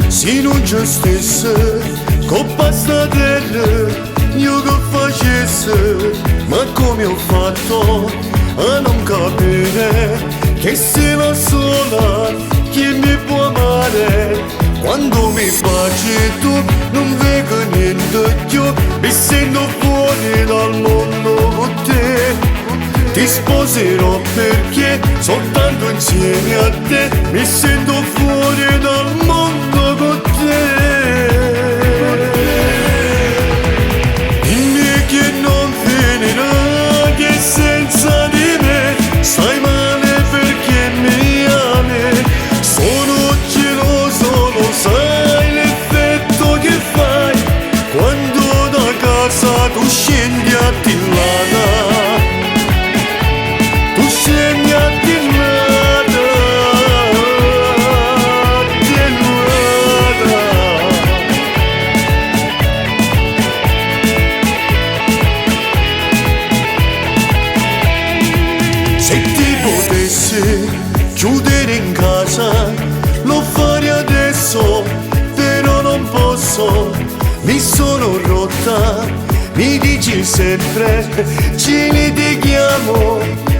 Se non ci stesse, coppa sta terra, io che facesse, ma come ho fatto a non capire che sei la sola che mi può amare? Quando mi baci tu non vedo niente più, mi sento fuori dal mondo con te. Ti sposerò perché soltanto insieme a te mi sento fuori dal mondo con te. Dimmi che non finirà, che senza di me stai male perché mi ami. Sono geloso, lo sai l'effetto che fai quando da casa tu scendi a Tillana. Se ti potessi chiudere in casa, lo farei adesso, però non posso, mi sono rotta, mi dici sempre, ci litighiamo,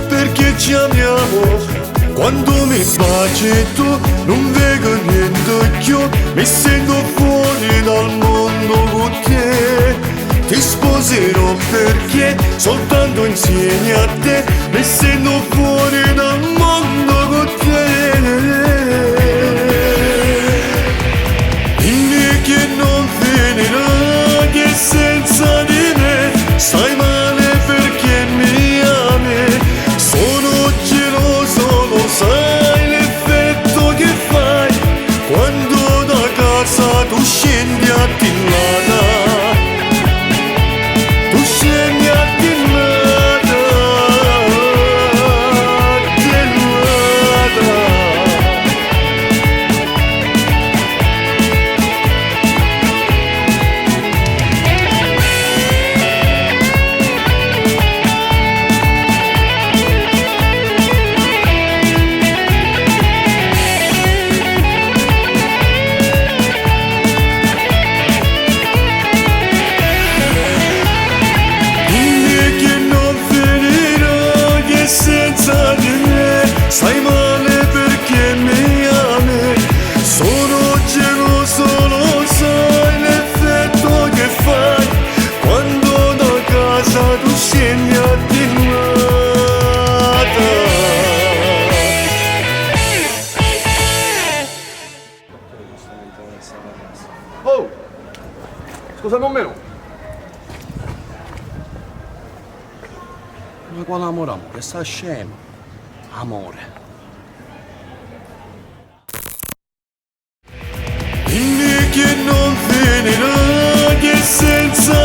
perché ci amiamo. Quando mi baci tu non vedo niente più, mi sento fuori dal mondo con te. Ti sposerò perché soltanto insieme a te mi sento fuori dal mondo con te. Dimmi che non finirà, che senza di me stai male perché mi ami. Sono geloso, lo sai l'effetto che fai quando da casa tu scendi a Tillana. Stai male perché mi ami, sono geloso, lo sai l'effetto che fai quando da casa tu scendi a Tillana. Oh! Scusa un meno. Ma quale amore, sta scemo? Amore. Dimmi che non finirà, che senza